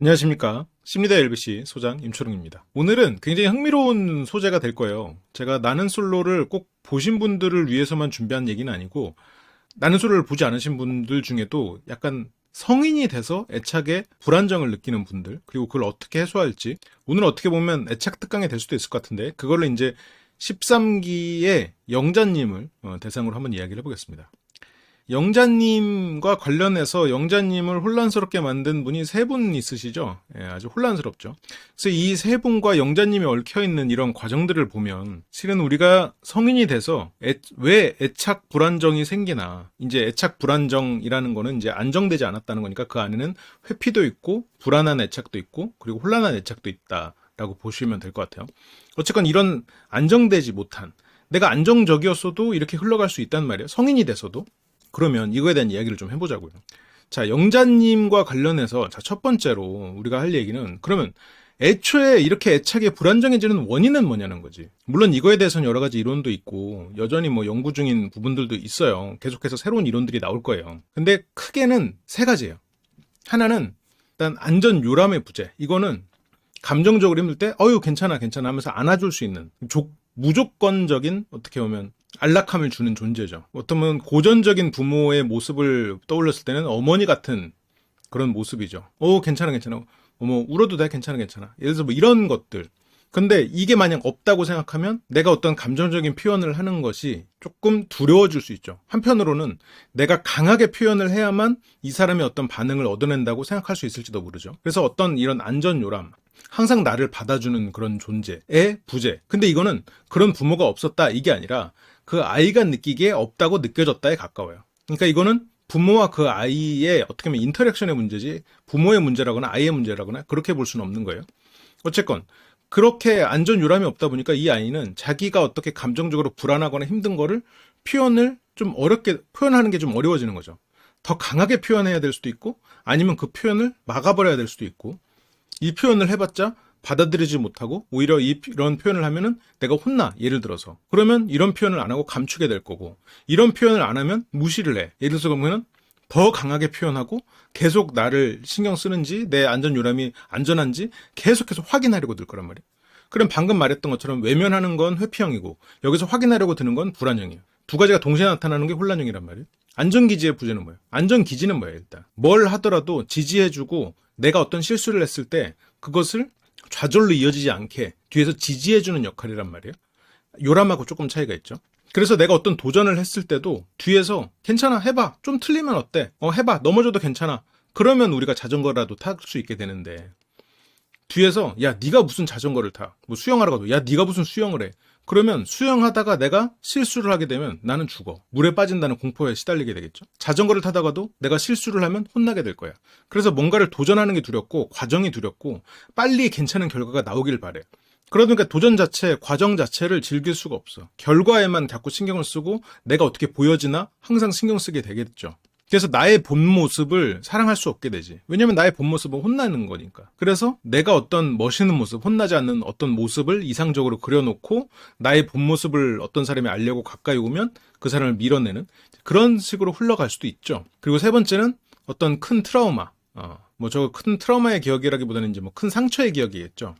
안녕하십니까. 심리대 LBC 소장 임초롱입니다. 오늘은 굉장히 흥미로운 소재가 될 거예요. 제가 나는 솔로를 꼭 보신 분들을 위해서만 준비한 얘기는 아니고, 나는 솔로를 보지 않으신 분들 중에도 약간 성인이 돼서 애착에 불안정을 느끼는 분들, 그리고 그걸 어떻게 해소할지, 오늘 어떻게 보면 애착 특강이 될 수도 있을 것 같은데, 그걸로 이제 13기의 영자님을 대상으로 한번 이야기를 해보겠습니다. 영자님과 관련해서 영자님을 혼란스럽게 만든 분이 세 분 있으시죠? 예, 아주 혼란스럽죠. 그래서 이 세 분과 영자님이 얽혀있는 이런 과정들을 보면 실은 우리가 성인이 돼서 왜 애착 불안정이 생기나, 이제 애착 불안정이라는 거는 이제 안정되지 않았다는 거니까 그 안에는 회피도 있고 불안한 애착도 있고 그리고 혼란한 애착도 있다라고 보시면 될 것 같아요. 어쨌건 이런 안정되지 못한, 내가 안정적이었어도 이렇게 흘러갈 수 있단 말이에요. 성인이 돼서도. 그러면 이거에 대한 이야기를 좀 해보자고요. 자, 영자님과 관련해서 첫 번째로 우리가 할 얘기는, 그러면 애초에 이렇게 애착이 불안정해지는 원인은 뭐냐는 거지. 물론 이거에 대해서는 여러 가지 이론도 있고 여전히 뭐 연구 중인 부분들도 있어요. 계속해서 새로운 이론들이 나올 거예요. 근데 크게는 세 가지예요. 하나는 일단 안전 요람의 부재. 이거는 감정적으로 힘들 때 괜찮아 하면서 안아줄 수 있는 무조건적인, 어떻게 보면 안락함을 주는 존재죠. 어쩌면 고전적인 부모의 모습을 떠올렸을 때는 어머니 같은 그런 모습이죠. 괜찮아. 어머, 울어도 돼. 괜찮아. 예를 들어서 뭐 이런 것들. 근데 이게 만약 없다고 생각하면 내가 어떤 감정적인 표현을 하는 것이 조금 두려워질 수 있죠. 한편으로는 내가 강하게 표현을 해야만 이 사람의 어떤 반응을 얻어낸다고 생각할 수 있을지도 모르죠. 그래서 어떤 이런 안전 요람, 항상 나를 받아주는 그런 존재의 부재. 근데 이거는 그런 부모가 없었다 이게 아니라 그 아이가 느끼기에 없다고 느껴졌다에 가까워요. 그러니까 이거는 부모와 그 아이의 어떻게 보면 인터랙션의 문제지 부모의 문제라거나 아이의 문제라거나 그렇게 볼 수는 없는 거예요. 어쨌건 그렇게 안전 요람이 없다 보니까 이 아이는 자기가 어떻게 감정적으로 불안하거나 힘든 거를 표현을 좀 어렵게 표현하는 게 좀 어려워지는 거죠. 더 강하게 표현해야 될 수도 있고 아니면 그 표현을 막아버려야 될 수도 있고, 이 표현을 해봤자 받아들이지 못하고 오히려 이런 표현을 하면은 내가 혼나, 예를 들어서. 그러면 이런 표현을 안 하고 감추게 될 거고, 이런 표현을 안 하면 무시를 해. 예를 들어서 그러면은 더 강하게 표현하고 계속 나를 신경 쓰는지 내 안전 요람이 안전한지 계속해서 확인하려고 들 거란 말이에요. 그럼 방금 말했던 것처럼 외면하는 건 회피형이고 여기서 확인하려고 드는 건 불안형이에요. 두 가지가 동시에 나타나는 게 혼란형이란 말이에요. 안전기지의 부재는 뭐예요? 안전기지는 뭐예요? 일단 뭘 하더라도 지지해주고 내가 어떤 실수를 했을 때 그것을 좌절로 이어지지 않게 뒤에서 지지해주는 역할이란 말이에요. 요람하고 조금 차이가 있죠. 그래서 내가 어떤 도전을 했을 때도 뒤에서 괜찮아, 해봐, 좀 틀리면 어때, 해봐, 넘어져도 괜찮아, 그러면 우리가 자전거라도 탈 수 있게 되는데, 뒤에서 야 네가 무슨 자전거를 타, 뭐 수영하러 가도 야 네가 무슨 수영을 해, 그러면 수영하다가 내가 실수를 하게 되면 나는 죽어. 물에 빠진다는 공포에 시달리게 되겠죠. 자전거를 타다가도 내가 실수를 하면 혼나게 될 거야. 그래서 뭔가를 도전하는 게 두렵고 과정이 두렵고 빨리 괜찮은 결과가 나오길 바래. 그러니까 도전 자체, 과정 자체를 즐길 수가 없어. 결과에만 자꾸 신경을 쓰고 내가 어떻게 보여지나 항상 신경 쓰게 되겠죠. 그래서 나의 본 모습을 사랑할 수 없게 되지. 왜냐면 나의 본 모습은 혼나는 거니까. 그래서 내가 어떤 멋있는 모습, 혼나지 않는 어떤 모습을 이상적으로 그려놓고 나의 본 모습을 어떤 사람이 알려고 가까이 오면 그 사람을 밀어내는 그런 식으로 흘러갈 수도 있죠. 그리고 세 번째는 어떤 큰 트라우마. 저 큰 트라우마의 기억이라기보다는 이제 뭐 큰 상처의 기억이겠죠.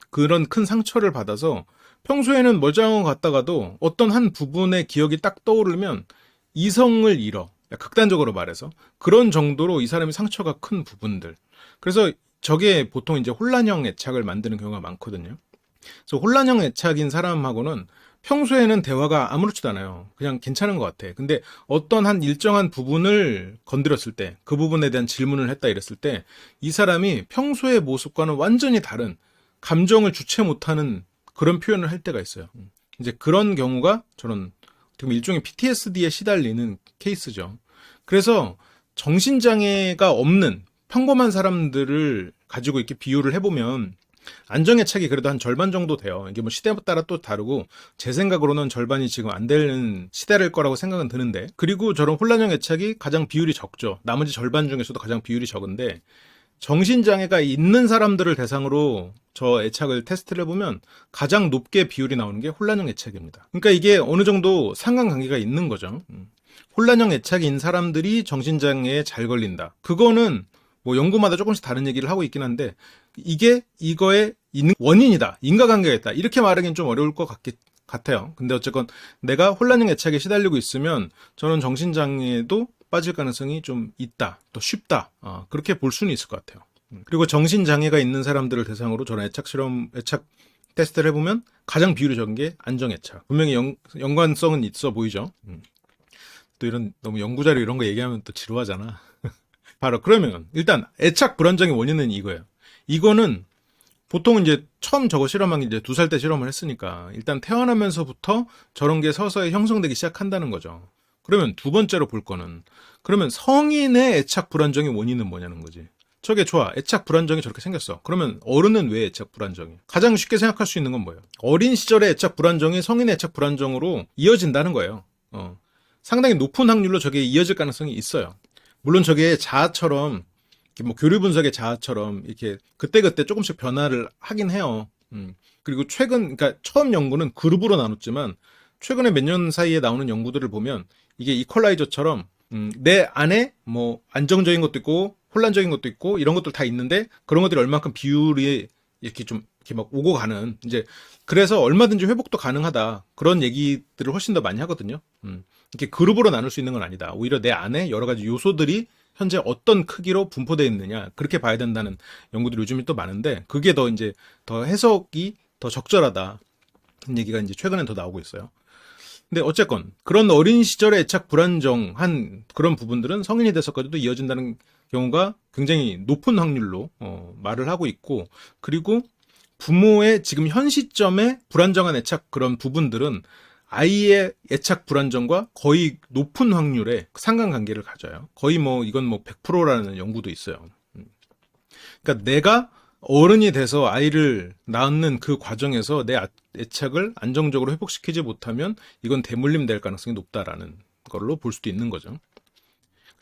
그런 큰 상처를 받아서 평소에는 멀쩡한 것 같다가도 어떤 한 부분의 기억이 딱 떠오르면 이성을 잃어. 극단적으로 말해서 그런 정도로 이 사람이 상처가 큰 부분들. 그래서 저게 보통 이제 혼란형 애착을 만드는 경우가 많거든요. 그래서 혼란형 애착인 사람하고는 평소에는 대화가 아무렇지도 않아요. 그냥 괜찮은 것 같아. 근데 어떤 한 일정한 부분을 건드렸을 때, 그 부분에 대한 질문을 했다 이랬을 때 이 사람이 평소의 모습과는 완전히 다른 감정을 주체 못하는 그런 표현을 할 때가 있어요. 이제 그런 경우가 저는 지금 일종의 PTSD에 시달리는 케이스죠. 그래서 정신장애가 없는 평범한 사람들을 가지고 이렇게 비유를 해보면 안정애착이 그래도 한 절반 정도 돼요. 이게 뭐 시대에 따라 또 다르고 제 생각으로는 절반이 지금 안 되는 시대일 거라고 생각은 드는데, 그리고 저런 혼란형 애착이 가장 비율이 적죠. 나머지 절반 중에서도 가장 비율이 적은데 정신장애가 있는 사람들을 대상으로 저 애착을 테스트를 해보면 가장 높게 비율이 나오는 게 혼란형 애착입니다. 그러니까 이게 어느 정도 상관관계가 있는 거죠. 혼란형 애착인 사람들이 정신장애에 잘 걸린다. 그거는 뭐 연구마다 조금씩 다른 얘기를 하고 있긴 한데 이게 이거의 있는 원인이다. 인과관계가 있다. 이렇게 말하기는 좀 어려울 것 같아요. 근데 어쨌건 내가 혼란형 애착에 시달리고 있으면 저는 정신장애도 빠질 가능성이 좀 있다. 또 쉽다. 그렇게 볼 수는 있을 것 같아요. 그리고 정신장애가 있는 사람들을 대상으로 저는 애착 테스트를 해보면 가장 비율이 적은 게 안정애착. 분명히 연관성은 있어 보이죠. 또 이런 너무 연구자료 이런 거 얘기하면 또 지루하잖아. 바로 그러면 일단 애착 불안정의 원인은 이거예요. 이거는 보통은 이제 처음 저거 실험한 게 이제 2살 때 실험을 했으니까 일단 태어나면서부터 저런 게 서서히 형성되기 시작한다는 거죠. 그러면 두 번째로 볼 거는 그러면 성인의 애착 불안정의 원인은 뭐냐는 거지. 저게 좋아. 애착 불안정이 저렇게 생겼어. 그러면 어른은 왜 애착 불안정이? 가장 쉽게 생각할 수 있는 건 뭐예요? 어린 시절의 애착 불안정이 성인의 애착 불안정으로 이어진다는 거예요. 상당히 높은 확률로 저게 이어질 가능성이 있어요. 물론 저게 자아처럼 뭐 교류 분석의 자아처럼 이렇게 그때그때 조금씩 변화를 하긴 해요. 그리고 그러니까 처음 연구는 그룹으로 나눴지만 최근에 몇 년 사이에 나오는 연구들을 보면 이게 이퀄라이저처럼 내 안에 뭐 안정적인 것도 있고 혼란적인 것도 있고 이런 것들 다 있는데 그런 것들이 얼마큼 비율이 이렇게 좀 이렇게 막 오고 가는 이제 그래서 얼마든지 회복도 가능하다 그런 얘기들을 훨씬 더 많이 하거든요. 이렇게 그룹으로 나눌 수 있는 건 아니다. 오히려 내 안에 여러 가지 요소들이 현재 어떤 크기로 분포되어 있느냐 그렇게 봐야 된다는 연구들이 요즘에 또 많은데 그게 더 이제 더 해석이 더 적절하다 얘기가 이제 최근엔 더 나오고 있어요. 근데 어쨌건 그런 어린 시절에 애착 불안정한 그런 부분들은 성인이 돼서까지도 이어진다는 경우가 굉장히 높은 확률로 말을 하고 있고 그리고 부모의 지금 현 시점에 불안정한 애착 그런 부분들은 아이의 애착 불안정과 거의 높은 확률의 상관관계를 가져요. 거의 뭐 이건 뭐 100%라는 연구도 있어요. 그러니까 내가 어른이 돼서 아이를 낳는 그 과정에서 내 애착을 안정적으로 회복시키지 못하면 이건 대물림 될 가능성이 높다라는 걸로 볼 수도 있는 거죠.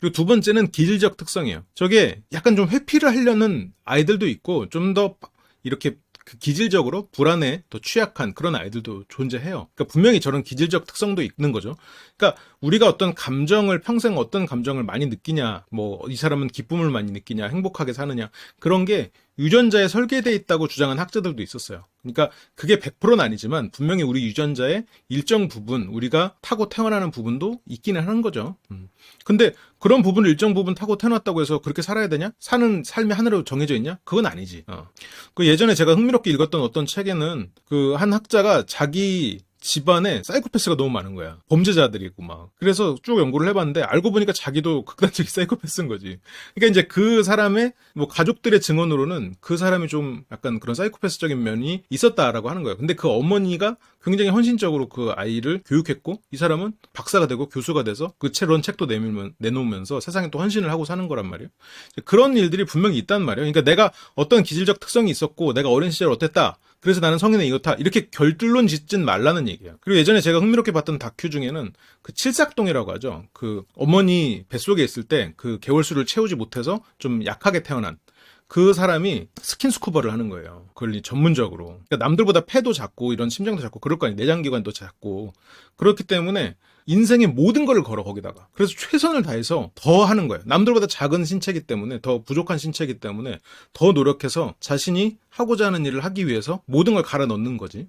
그리고 두 번째는 기질적 특성이에요. 저게 약간 좀 회피를 하려는 아이들도 있고 좀 더 이렇게 기질적으로 불안에 더 취약한 그런 아이들도 존재해요. 그러니까 분명히 저런 기질적 특성도 있는 거죠. 그러니까 우리가 어떤 감정을 평생 어떤 감정을 많이 느끼냐, 뭐 이 사람은 기쁨을 많이 느끼냐, 행복하게 사느냐 그런 게 유전자에 설계되어 있다고 주장한 학자들도 있었어요. 그러니까 그게 100%는 아니지만 분명히 우리 유전자의 일정 부분 우리가 타고 태어나는 부분도 있기는 하는 거죠. 근데 그런 부분을 일정 부분 타고 태어났다고 해서 그렇게 살아야 되냐? 사는 삶이 하늘로 정해져 있냐? 그건 아니지. 그 예전에 제가 흥미롭게 읽었던 어떤 책에는 그 한 학자가 자기 집안에 사이코패스가 너무 많은 거야. 범죄자들이 있고 막. 그래서 쭉 연구를 해봤는데 알고 보니까 자기도 극단적인 사이코패스인 거지. 그러니까 이제 그 사람의 뭐 가족들의 증언으로는 그 사람이 좀 약간 그런 사이코패스적인 면이 있었다라고 하는 거예요. 근데 그 어머니가 굉장히 헌신적으로 그 아이를 교육했고 이 사람은 박사가 되고 교수가 돼서 그런 책도 내놓으면서 세상에 또 헌신을 하고 사는 거란 말이에요. 그런 일들이 분명히 있단 말이에요. 그러니까 내가 어떤 기질적 특성이 있었고 내가 어린 시절 어땠다. 그래서 나는 성인은 이렇다. 이렇게 결론론 짓진 말라는 얘기예요. 그리고 예전에 제가 흥미롭게 봤던 다큐 중에는 그 칠삭동이라고 하죠. 그 어머니 뱃속에 있을 때 그 개월수를 채우지 못해서 좀 약하게 태어난 그 사람이 스킨스쿠버를 하는 거예요. 그걸 전문적으로. 그러니까 남들보다 폐도 작고 이런 심장도 작고 그럴 거 아니에요. 내장기관도 작고. 그렇기 때문에 인생의 모든 걸 걸어 거기다가. 그래서 최선을 다해서 더 하는 거예요. 남들보다 작은 신체이기 때문에 더 부족한 신체이기 때문에 더 노력해서 자신이 하고자 하는 일을 하기 위해서 모든 걸 갈아 넣는 거지.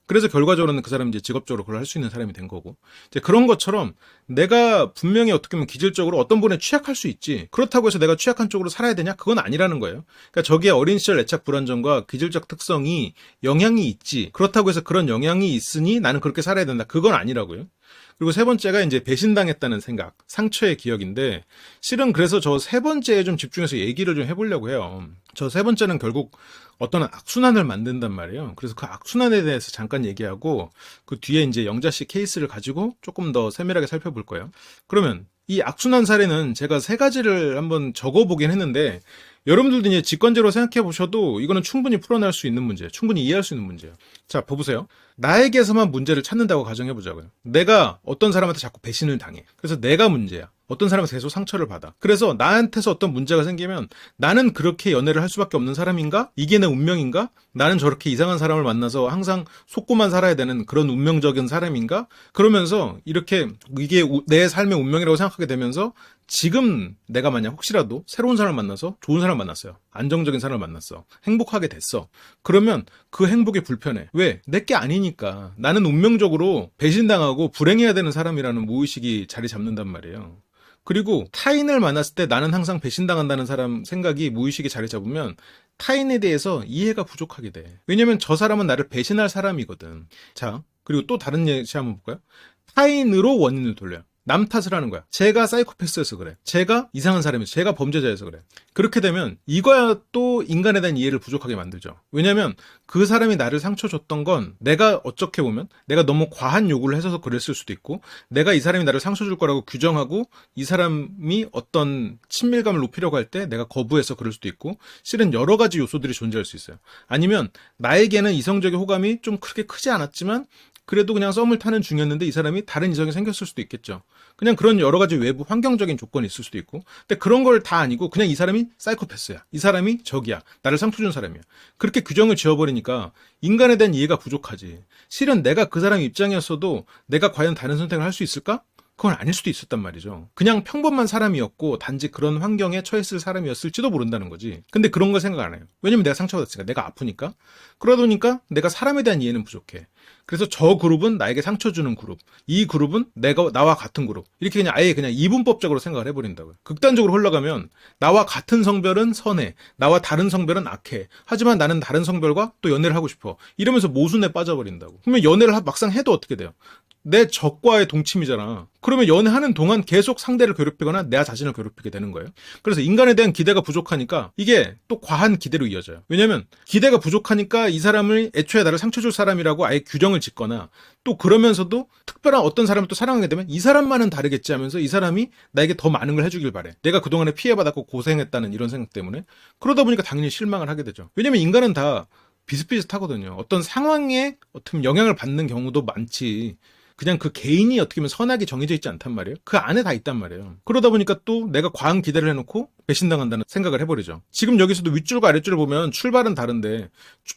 그래서 결과적으로는 그 사람이 이제 직업적으로 그걸 할 수 있는 사람이 된 거고. 이제 그런 것처럼 내가 분명히 어떻게 보면 기질적으로 어떤 부분에 취약할 수 있지. 그렇다고 해서 내가 취약한 쪽으로 살아야 되냐? 그건 아니라는 거예요. 그러니까 저기에 어린 시절 애착 불안정과 기질적 특성이 영향이 있지. 그렇다고 해서 그런 영향이 있으니 나는 그렇게 살아야 된다. 그건 아니라고요. 그리고 세 번째가 이제 배신당했다는 생각, 상처의 기억인데 실은 그래서 저 세 번째에 좀 집중해서 얘기를 좀 해보려고 해요. 저 세 번째는 결국 어떤 악순환을 만든단 말이에요. 그래서 그 악순환에 대해서 잠깐 얘기하고 그 뒤에 이제 영자씨 케이스를 가지고 조금 더 세밀하게 살펴볼 거예요. 그러면 이 악순환 사례는 제가 세 가지를 한번 적어보긴 했는데 여러분들도 이제 직관적으로 생각해 보셔도 이거는 충분히 풀어낼 수 있는 문제예요. 충분히 이해할 수 있는 문제예요. 자, 봐보세요. 나에게서만 문제를 찾는다고 가정해 보자고요. 내가 어떤 사람한테 자꾸 배신을 당해. 그래서 내가 문제야. 어떤 사람한테 계속 상처를 받아. 그래서 나한테서 어떤 문제가 생기면 나는 그렇게 연애를 할 수밖에 없는 사람인가? 이게 내 운명인가? 나는 저렇게 이상한 사람을 만나서 항상 속고만 살아야 되는 그런 운명적인 사람인가? 그러면서 이렇게 이게 내 삶의 운명이라고 생각하게 되면서 지금 내가 만약 혹시라도 새로운 사람을 만나서 좋은 사람을 만났어요. 안정적인 사람을 만났어. 행복하게 됐어. 그러면 그 행복이 불편해. 왜? 내게 아니니까. 나는 운명적으로 배신당하고 불행해야 되는 사람이라는 무의식이 자리 잡는단 말이에요. 그리고 타인을 만났을 때 나는 항상 배신당한다는 사람 생각이 무의식에 자리 잡으면 타인에 대해서 이해가 부족하게 돼. 왜냐면 저 사람은 나를 배신할 사람이거든. 자, 그리고 또 다른 예시 한번 볼까요? 타인으로 원인을 돌려요. 남 탓을 하는 거야. 제가 사이코패스여서 그래. 제가 이상한 사람이어서, 제가 범죄자여서 그래. 그렇게 되면 이거야 또 인간에 대한 이해를 부족하게 만들죠. 왜냐면 그 사람이 나를 상처 줬던 건 내가 어떻게 보면 내가 너무 과한 요구를 해서 그랬을 수도 있고, 내가 이 사람이 나를 상처 줄 거라고 규정하고 이 사람이 어떤 친밀감을 높이려고 할 때 내가 거부해서 그럴 수도 있고, 실은 여러 가지 요소들이 존재할 수 있어요. 아니면 나에게는 이성적인 호감이 좀 그렇게 크지 않았지만 그래도 그냥 썸을 타는 중이었는데 이 사람이 다른 이성이 생겼을 수도 있겠죠. 그냥 그런 여러 가지 외부 환경적인 조건이 있을 수도 있고. 근데 그런 걸 다 아니고 그냥 이 사람이 사이코패스야. 이 사람이 적이야. 나를 상처 준 사람이야. 그렇게 규정을 지어버리니까 인간에 대한 이해가 부족하지. 실은 내가 그 사람 입장이었어도 내가 과연 다른 선택을 할 수 있을까? 그건 아닐 수도 있었단 말이죠. 그냥 평범한 사람이었고 단지 그런 환경에 처했을 사람이었을지도 모른다는 거지. 근데 그런 걸 생각 안 해요. 왜냐면 내가 상처받았으니까. 내가 아프니까. 그러다 보니까 내가 사람에 대한 이해는 부족해. 그래서 저 그룹은 나에게 상처 주는 그룹, 이 그룹은 나와 같은 그룹, 이렇게 그냥 아예 그냥 이분법적으로 생각을 해버린다고요. 극단적으로 흘러가면 나와 같은 성별은 선해, 나와 다른 성별은 악해, 하지만 나는 다른 성별과 또 연애를 하고 싶어, 이러면서 모순에 빠져버린다고. 그러면 연애를 막상 해도 어떻게 돼요? 내 적과의 동침이잖아. 그러면 연애하는 동안 계속 상대를 괴롭히거나 내 자신을 괴롭히게 되는 거예요. 그래서 인간에 대한 기대가 부족하니까 이게 또 과한 기대로 이어져요. 왜냐면 기대가 부족하니까 이 사람을 애초에 나를 상처 줄 사람이라고 아예 규정을 짓거나, 또 그러면서도 특별한 어떤 사람을 또 사랑하게 되면 이 사람만은 다르겠지 하면서 이 사람이 나에게 더 많은 걸 해주길 바래. 내가 그동안에 피해받았고 고생했다는 이런 생각 때문에. 그러다 보니까 당연히 실망을 하게 되죠. 왜냐면 인간은 다 비슷비슷하거든요. 어떤 상황에 어떻게 영향을 받는 경우도 많지. 그냥 그 개인이 어떻게 보면 선악이 정해져 있지 않단 말이에요. 그 안에 다 있단 말이에요. 그러다 보니까 또 내가 과한 기대를 해놓고 배신당한다는 생각을 해버리죠. 지금 여기서도 윗줄과 아랫줄을 보면 출발은 다른데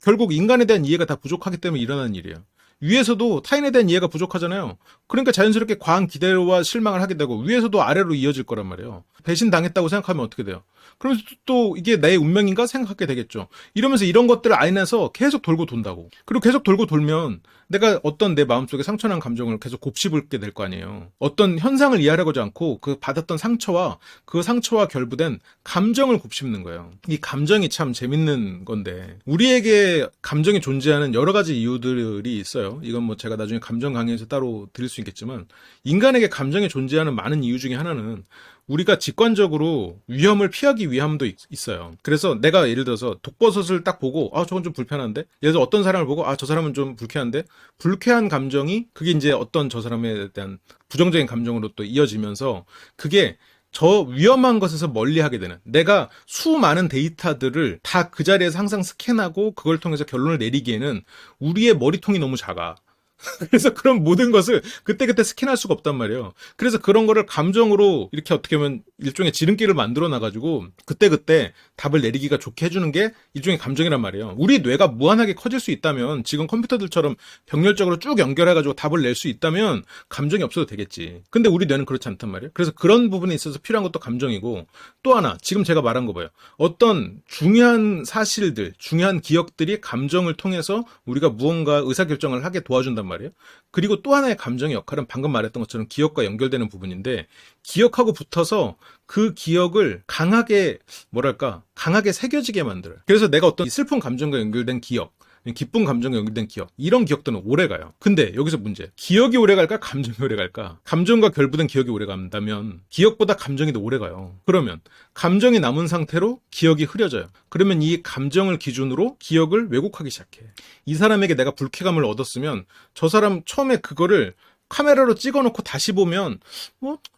결국 인간에 대한 이해가 다 부족하기 때문에 일어나는 일이에요. 위에서도 타인에 대한 이해가 부족하잖아요. 그러니까 자연스럽게 과한 기대와 실망을 하게 되고 위에서도 아래로 이어질 거란 말이에요. 배신당했다고 생각하면 어떻게 돼요? 그러면서 또 이게 내 운명인가 생각하게 되겠죠. 이러면서 이런 것들을 안에서 계속 돌고 돈다고. 그리고 계속 돌고 돌면 내가 어떤 내 마음속에 상처난 감정을 계속 곱씹게 될 거 아니에요. 어떤 현상을 이해하려고 하지 않고 그 받았던 상처와 그 상처와 결부된 감정을 곱씹는 거예요. 이 감정이 참 재밌는 건데, 우리에게 감정이 존재하는 여러 가지 이유들이 있어요. 이건 뭐 제가 나중에 감정 강의에서 따로 드릴 수 있겠지만, 인간에게 감정이 존재하는 많은 이유 중에 하나는 우리가 직관적으로 위험을 피하기 위함도 있어요. 그래서 내가 예를 들어서 독버섯을 딱 보고 저건 좀 불편한데, 예를 들어 어떤 사람을 보고 저 사람은 좀 불쾌한데, 불쾌한 감정이 그게 이제 어떤 저 사람에 대한 부정적인 감정으로 또 이어지면서 그게 저 위험한 것에서 멀리하게 되는, 내가 수많은 데이터들을 다 그 자리에서 항상 스캔하고 그걸 통해서 결론을 내리기에는 우리의 머리통이 너무 작아. 그래서 그런 모든 것을 그때그때 스캔할 수가 없단 말이에요. 그래서 그런 거를 감정으로 이렇게 어떻게 보면 일종의 지름길을 만들어 놔가지고 그때그때 답을 내리기가 좋게 해주는 게 일종의 감정이란 말이에요. 우리 뇌가 무한하게 커질 수 있다면, 지금 컴퓨터들처럼 병렬적으로 쭉 연결해가지고 답을 낼 수 있다면 감정이 없어도 되겠지. 근데 우리 뇌는 그렇지 않단 말이에요. 그래서 그런 부분에 있어서 필요한 것도 감정이고, 또 하나 지금 제가 말한 거 봐요. 어떤 중요한 사실들, 중요한 기억들이 감정을 통해서 우리가 무언가 의사결정을 하게 도와준단 말이에요. 그리고 또 하나의 감정의 역할은 방금 말했던 것처럼 기억과 연결되는 부분인데, 기억하고 붙어서 그 기억을 강하게 새겨지게 만들어요. 그래서 내가 어떤 슬픈 감정과 연결된 기억, 기쁜 감정과 연결된 기억, 이런 기억들은 오래가요. 근데 여기서 문제, 기억이 오래갈까 감정이 오래갈까? 감정과 결부된 기억이 오래간다면 기억보다 감정이 더 오래가요. 그러면 감정이 남은 상태로 기억이 흐려져요. 그러면 이 감정을 기준으로 기억을 왜곡하기 시작해. 이 사람에게 내가 불쾌감을 얻었으면 저 사람 처음에 그거를 카메라로 찍어놓고 다시 보면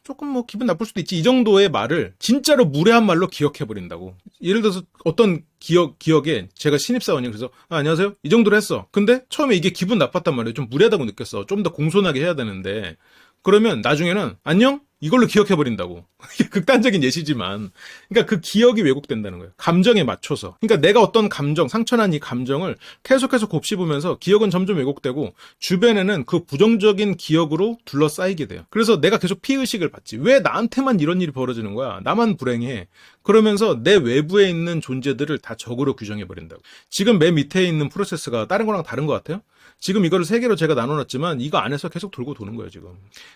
조금 기분 나쁠 수도 있지, 이 정도의 말을 진짜로 무례한 말로 기억해버린다고. 예를 들어서 어떤 기억에 제가 신입사원이에요. 그래서 안녕하세요 이 정도로 했어. 근데 처음에 이게 기분 나빴단 말이에요. 좀 무례하다고 느꼈어. 좀 더 공손하게 해야 되는데, 그러면 나중에는 안녕? 이걸로 기억해버린다고. 이게 극단적인 예시지만, 그러니까 그 기억이 왜곡된다는 거예요. 감정에 맞춰서. 그러니까 내가 어떤 감정, 상처난 이 감정을 계속해서 곱씹으면서 기억은 점점 왜곡되고 주변에는 그 부정적인 기억으로 둘러싸이게 돼요. 그래서 내가 계속 피의식을 받지. 왜 나한테만 이런 일이 벌어지는 거야? 나만 불행해. 그러면서 내 외부에 있는 존재들을 다 적으로 규정해버린다고. 지금 맨 밑에 있는 프로세스가 다른 거랑 다른 것 같아요? 지금 이거를 세 개로 제가 나눠놨지만 이거 안에서 계속 돌고 도는 거예요, 지금.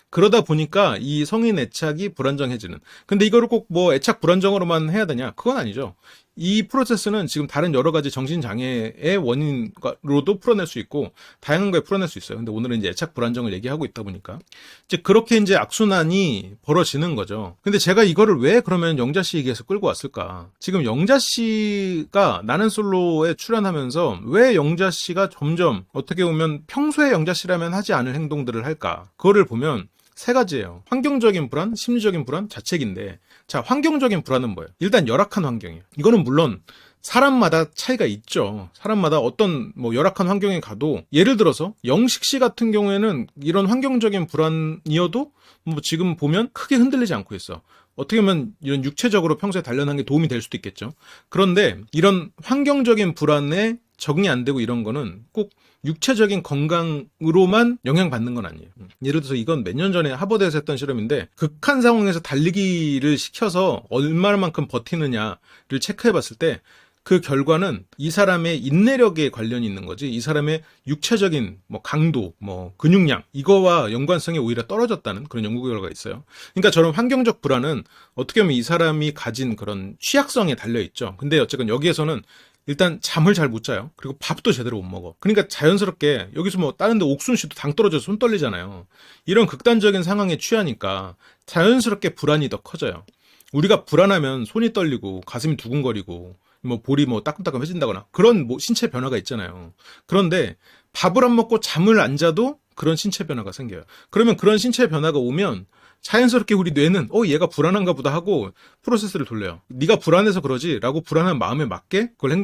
그러다 보니까 이 성인 애착이 불안정해지는. 근데 이거를 꼭 뭐 애착 불안정으로만 해야 되냐? 그건 아니죠. 이 프로세스는 지금 다른 여러 가지 정신장애의 원인으로도 풀어낼 수 있고, 다양한 거에 풀어낼 수 있어요. 근데 오늘은 이제 애착 불안정을 얘기하고 있다 보니까. 이제 그렇게 이제 악순환이 벌어지는 거죠. 근데 제가 이거를 왜 그러면 영자 씨 얘기해서 끌고 왔을까? 지금 영자 씨가 나는 솔로에 출연하면서 왜 영자 씨가 점점 어떻게 보면 평소에 영자 씨라면 하지 않을 행동들을 할까? 그거를 보면 세 가지예요. 환경적인 불안, 심리적인 불안, 자책인데, 자, 환경적인 불안은 뭐예요? 일단 열악한 환경이에요. 이거는 물론 사람마다 차이가 있죠. 사람마다 어떤 뭐 열악한 환경에 가도, 예를 들어서 영식 씨 같은 경우에는 이런 환경적인 불안이어도 뭐 지금 보면 크게 흔들리지 않고 있어. 어떻게 보면 이런 육체적으로 평소에 단련한 게 도움이 될 수도 있겠죠. 그런데 이런 환경적인 불안에 적응이 안 되고 이런 거는 꼭 육체적인 건강으로만 영향받는 건 아니에요. 예를 들어서 이건 몇 년 전에 하버드에서 했던 실험인데, 극한 상황에서 달리기를 시켜서 얼마만큼 버티느냐를 체크해 봤을 때 그 결과는 이 사람의 인내력에 관련이 있는 거지, 이 사람의 육체적인 뭐 강도, 뭐 근육량, 이거와 연관성이 오히려 떨어졌다는 그런 연구 결과가 있어요. 그러니까 저런 환경적 불안은 어떻게 보면 이 사람이 가진 그런 취약성에 달려 있죠. 근데 어쨌든 여기에서는 일단 잠을 잘 못 자요. 그리고 밥도 제대로 못 먹어. 그러니까 자연스럽게 여기서 뭐 다른 데 옥순 씨도 당 떨어져서 손 떨리잖아요. 이런 극단적인 상황에 취하니까 자연스럽게 불안이 더 커져요. 우리가 불안하면 손이 떨리고 가슴이 두근거리고 뭐 볼이 뭐 따끔따끔해진다거나 그런 뭐 신체 변화가 있잖아요. 그런데 밥을 안 먹고 잠을 안 자도 그런 신체 변화가 생겨요. 그러면 그런 신체 변화가 오면 자연스럽게 우리 뇌는 얘가 불안한가 보다 하고 프로세스를 돌려요. 네가 불안해서 그러지 라고 불안한 마음에 맞게 그걸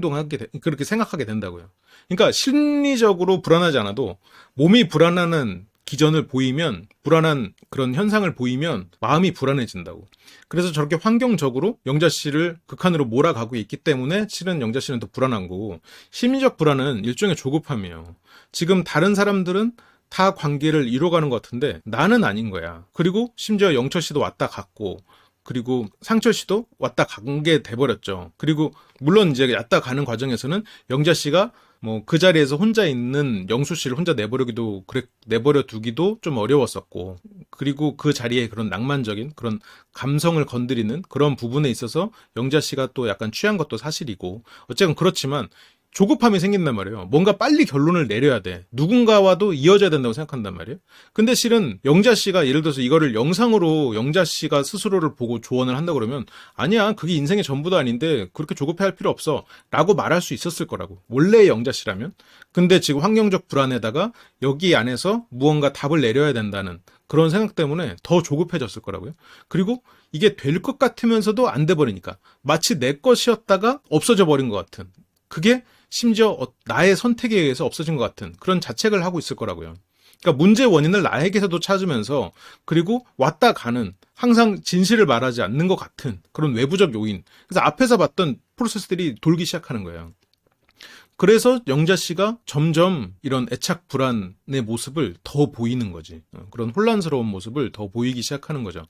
그렇게 생각하게 된다고요. 그러니까 심리적으로 불안하지 않아도 몸이 불안하는 기전을 보이면, 불안한 그런 현상을 보이면 마음이 불안해진다고. 그래서 저렇게 환경적으로 영자 씨를 극한으로 몰아가고 있기 때문에 실은 영자 씨는 더 불안한 거고, 심리적 불안은 일종의 조급함이에요. 지금 다른 사람들은 다 관계를 이뤄가는 것 같은데 나는 아닌 거야. 그리고 심지어 영철 씨도 왔다 갔고, 그리고 상철 씨도 왔다 간 게 돼버렸죠. 그리고 물론 이제 왔다 가는 과정에서는 영자 씨가 뭐 그 자리에서 혼자 있는 영수 씨를 혼자 내버려 두기도 좀 어려웠었고, 그리고 그 자리에 그런 낭만적인 그런 감성을 건드리는 그런 부분에 있어서 영자 씨가 또 약간 취한 것도 사실이고, 어쨌든 그렇지만 조급함이 생긴단 말이에요. 뭔가 빨리 결론을 내려야 돼. 누군가와도 이어져야 된다고 생각한단 말이에요. 근데 실은 영자 씨가 예를 들어서 이거를 영상으로 영자 씨가 스스로를 보고 조언을 한다 그러면, 아니야, 그게 인생의 전부도 아닌데 그렇게 조급해할 필요 없어 라고 말할 수 있었을 거라고, 원래의 영자 씨라면. 근데 지금 환경적 불안에다가 여기 안에서 무언가 답을 내려야 된다는 그런 생각 때문에 더 조급해졌을 거라고요. 그리고 이게 될 것 같으면서도 안 돼 버리니까 마치 내 것이었다가 없어져 버린 것 같은, 그게 심지어 나의 선택에 의해서 없어진 것 같은 그런 자책을 하고 있을 거라고요. 그러니까 문제의 원인을 나에게서도 찾으면서, 그리고 왔다 가는, 항상 진실을 말하지 않는 것 같은 그런 외부적 요인, 그래서 앞에서 봤던 프로세스들이 돌기 시작하는 거예요. 그래서 영자 씨가 점점 이런 애착 불안의 모습을 더 보이는 거지. 그런 혼란스러운 모습을 더 보이기 시작하는 거죠.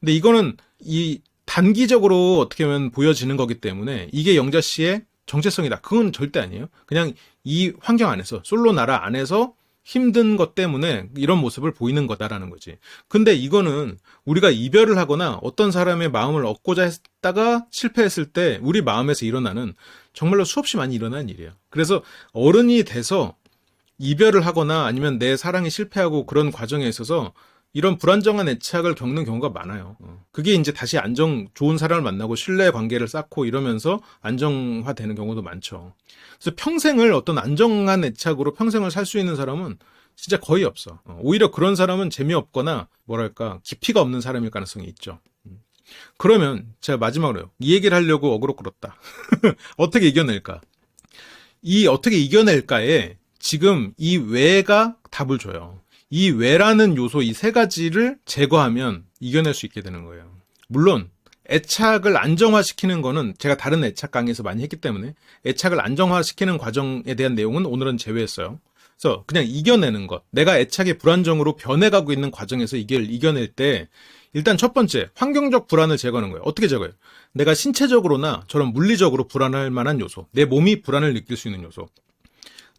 근데 이거는 이 단기적으로 어떻게 보면 보여지는 거기 때문에 이게 영자 씨의 정체성이다, 그건 절대 아니에요. 그냥 이 환경 안에서, 솔로 나라 안에서 힘든 것 때문에 이런 모습을 보이는 거다라는 거지. 근데 이거는 우리가 이별을 하거나 어떤 사람의 마음을 얻고자 했다가 실패했을 때 우리 마음에서 일어나는, 정말로 수없이 많이 일어나는 일이에요. 그래서 어른이 돼서 이별을 하거나 아니면 내 사랑이 실패하고 그런 과정에 있어서 이런 불안정한 애착을 겪는 경우가 많아요. 그게 이제 다시 좋은 사람을 만나고 신뢰 관계를 쌓고 이러면서 안정화되는 경우도 많죠. 그래서 평생을 어떤 안정한 애착으로 평생을 살 수 있는 사람은 진짜 거의 없어. 오히려 그런 사람은 재미없거나 뭐랄까 깊이가 없는 사람일 가능성이 있죠. 그러면 제가 마지막으로 이 얘기를 하려고 어그로 끌었다. 어떻게 이겨낼까? 이 어떻게 이겨낼까에 지금 이 왜가 답을 줘요. 이 왜라는 요소, 이 세 가지를 제거하면 이겨낼 수 있게 되는 거예요. 물론 애착을 안정화시키는 거는 제가 다른 애착 강의에서 많이 했기 때문에 애착을 안정화시키는 과정에 대한 내용은 오늘은 제외했어요. 그래서 그냥 이겨내는 것, 내가 애착의 불안정으로 변해가고 있는 과정에서 이겨낼 때 일단 첫 번째, 환경적 불안을 제거하는 거예요. 어떻게 제거해요? 내가 신체적으로나 저런 물리적으로 불안할 만한 요소, 내 몸이 불안을 느낄 수 있는 요소.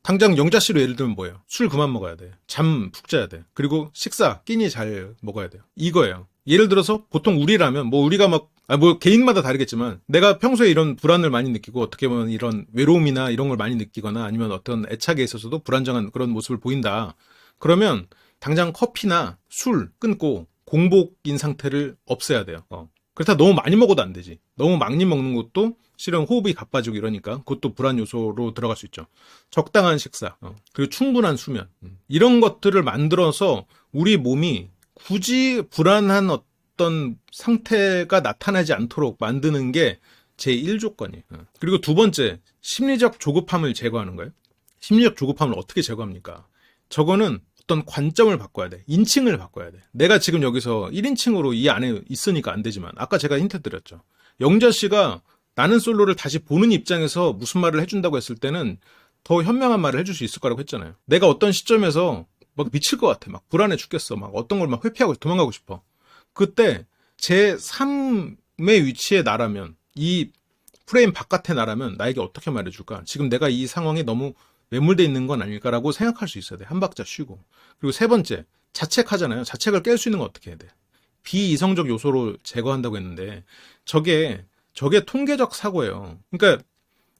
당장 영자씨로 예를 들면 뭐예요? 술 그만 먹어야 돼. 잠 푹 자야 돼. 그리고 식사 끼니 잘 먹어야 돼요. 이거예요. 예를 들어서 보통 우리라면 뭐 우리가 뭐 개인마다 다르겠지만 내가 평소에 이런 불안을 많이 느끼고 어떻게 보면 이런 외로움이나 이런 걸 많이 느끼거나 아니면 어떤 애착에 있어서도 불안정한 그런 모습을 보인다. 그러면 당장 커피나 술 끊고 공복인 상태를 없애야 돼요. 그렇다 너무 많이 먹어도 안 되지. 너무 많이 먹는 것도 실은 호흡이 가빠지고 이러니까 그것도 불안 요소로 들어갈 수 있죠. 적당한 식사, 그리고 충분한 수면. 이런 것들을 만들어서 우리 몸이 굳이 불안한 어떤 상태가 나타나지 않도록 만드는 게 제1조건이에요. 그리고 두 번째, 심리적 조급함을 제거하는 거예요. 심리적 조급함을 어떻게 제거합니까? 저거는 어떤 관점을 바꿔야 돼. 인칭을 바꿔야 돼. 내가 지금 여기서 1인칭으로 이 안에 있으니까 안 되지만 아까 제가 힌트 드렸죠. 영자 씨가 나는 솔로를 다시 보는 입장에서 무슨 말을 해준다고 했을 때는 더 현명한 말을 해줄 수 있을 거라고 했잖아요. 내가 어떤 시점에서 막 미칠 것 같아. 막 불안해 죽겠어. 막 어떤 걸 막 회피하고 도망가고 싶어. 그때 제 3의 위치에 나라면, 이 프레임 바깥에 나라면 나에게 어떻게 말해줄까? 지금 내가 이 상황에 너무 매몰돼 있는 건 아닐까라고 생각할 수 있어야 돼. 한 박자 쉬고. 그리고 세 번째, 자책하잖아요. 자책을 깰 수 있는 건 어떻게 해야 돼? 비이성적 요소로 제거한다고 했는데 저게 통계적 사고예요. 그러니까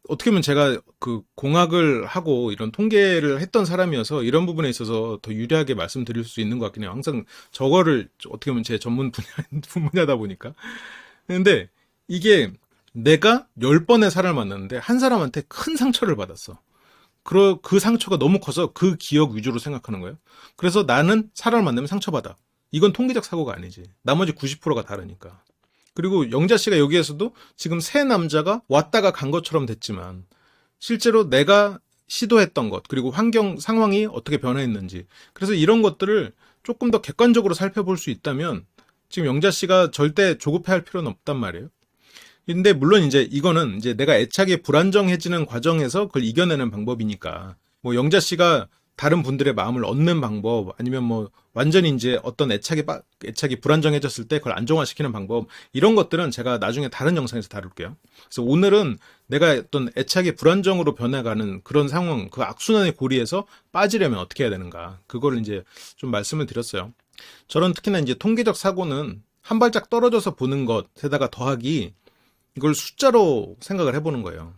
어떻게 보면 제가 그 공학을 하고 이런 통계를 했던 사람이어서 이런 부분에 있어서 더 유리하게 말씀드릴 수 있는 것 같긴 해요. 항상 저거를 어떻게 보면 제 전문 분야다 보니까. 근데 이게 내가 10번의 사람을 만났는데 한 사람한테 큰 상처를 받았어. 그 상처가 너무 커서 그 기억 위주로 생각하는 거예요. 그래서 나는 사람을 만나면 상처받아. 이건 통계적 사고가 아니지. 나머지 90%가 다르니까. 그리고 영자 씨가 여기에서도 지금 세 남자가 왔다가 간 것처럼 됐지만 실제로 내가 시도했던 것, 그리고 환경 상황이 어떻게 변화했는지, 그래서 이런 것들을 조금 더 객관적으로 살펴볼 수 있다면 지금 영자 씨가 절대 조급해할 필요는 없단 말이에요. 근데 물론 이제 이거는 이제 내가 애착이 불안정해지는 과정에서 그걸 이겨내는 방법이니까 뭐 영자 씨가 다른 분들의 마음을 얻는 방법, 아니면 뭐 완전히 이제 어떤 애착이 불안정해졌을 때 그걸 안정화시키는 방법, 이런 것들은 제가 나중에 다른 영상에서 다룰게요. 그래서 오늘은 내가 어떤 애착이 불안정으로 변해가는 그런 상황, 그 악순환의 고리에서 빠지려면 어떻게 해야 되는가, 그거를 이제 좀 말씀을 드렸어요. 저는 특히나 이제 통계적 사고는 한 발짝 떨어져서 보는 것에다가 더하기, 이걸 숫자로 생각을 해보는 거예요.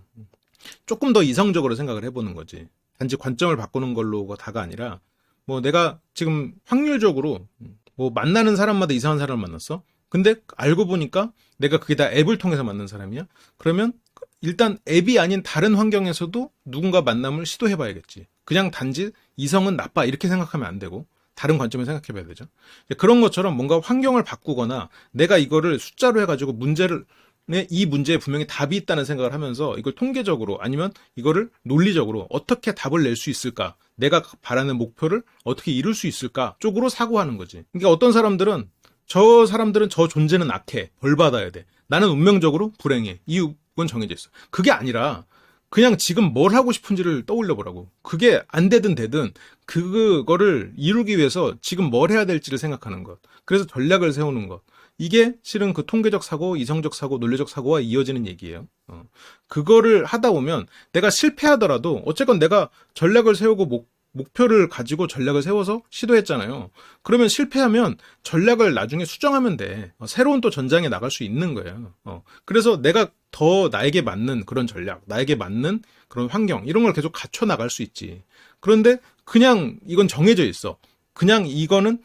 조금 더 이성적으로 생각을 해보는 거지. 단지 관점을 바꾸는 걸로가 다가 아니라, 뭐 내가 지금 확률적으로 뭐 만나는 사람마다 이상한 사람을 만났어. 근데 알고 보니까 내가 그게 다 앱을 통해서 만난 사람이야. 그러면 일단 앱이 아닌 다른 환경에서도 누군가 만남을 시도해봐야겠지. 그냥 단지 이성은 나빠 이렇게 생각하면 안 되고 다른 관점을 생각해봐야 되죠. 그런 것처럼 뭔가 환경을 바꾸거나 내가 이거를 숫자로 해가지고 이 문제에 분명히 답이 있다는 생각을 하면서 이걸 통계적으로 아니면 이거를 논리적으로 어떻게 답을 낼 수 있을까, 내가 바라는 목표를 어떻게 이룰 수 있을까 쪽으로 사고하는 거지. 그러니까 어떤 사람들은 저 존재는 악해, 벌 받아야 돼, 나는 운명적으로 불행해, 이유는 정해져 있어. 그게 아니라 그냥 지금 뭘 하고 싶은지를 떠올려 보라고. 그게 안 되든 되든 그거를 이루기 위해서 지금 뭘 해야 될지를 생각하는 것, 그래서 전략을 세우는 것, 이게 실은 그 통계적 사고, 이성적 사고, 논리적 사고와 이어지는 얘기예요. 그거를 하다 보면 내가 실패하더라도 어쨌건 내가 전략을 세우고 목표를 가지고 전략을 세워서 시도했잖아요. 그러면 실패하면 전략을 나중에 수정하면 돼. 새로운 또 전장에 나갈 수 있는 거예요. 그래서 내가 더 나에게 맞는 그런 전략, 나에게 맞는 그런 환경, 이런 걸 계속 갖춰 나갈 수 있지. 그런데 그냥 이건 정해져 있어. 그냥 이거는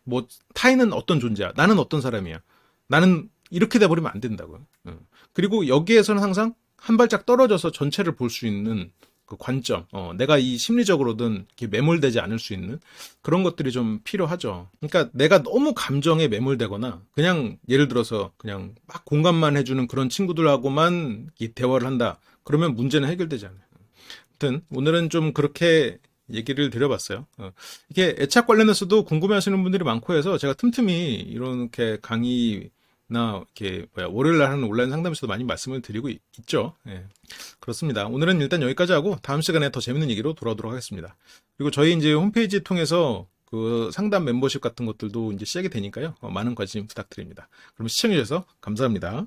뭐 타인은 어떤 존재야, 나는 어떤 사람이야, 나는 이렇게 돼버리면 안 된다고요. 그리고 여기에서는 항상 한 발짝 떨어져서 전체를 볼 수 있는 그 관점, 내가 이 심리적으로든 이렇게 매몰되지 않을 수 있는 그런 것들이 좀 필요하죠. 그러니까 내가 너무 감정에 매몰되거나 그냥 예를 들어서 그냥 막 공감만 해주는 그런 친구들하고만 이 대화를 한다, 그러면 문제는 해결되지 않아요. 아무튼 오늘은 좀 그렇게 얘기를 드려봤어요. 이게 애착 관련해서도 궁금해하시는 분들이 많고 해서 제가 틈틈이 이렇게 강의나 이렇게 월요일 날 하는 온라인 상담에서도 많이 말씀을 드리고 있죠. 예. 그렇습니다. 오늘은 일단 여기까지 하고 다음 시간에 더 재밌는 얘기로 돌아오도록 하겠습니다. 그리고 저희 이제 홈페이지 통해서 그 상담 멤버십 같은 것들도 이제 시작이 되니까요. 많은 관심 부탁드립니다. 그럼 시청해주셔서 감사합니다.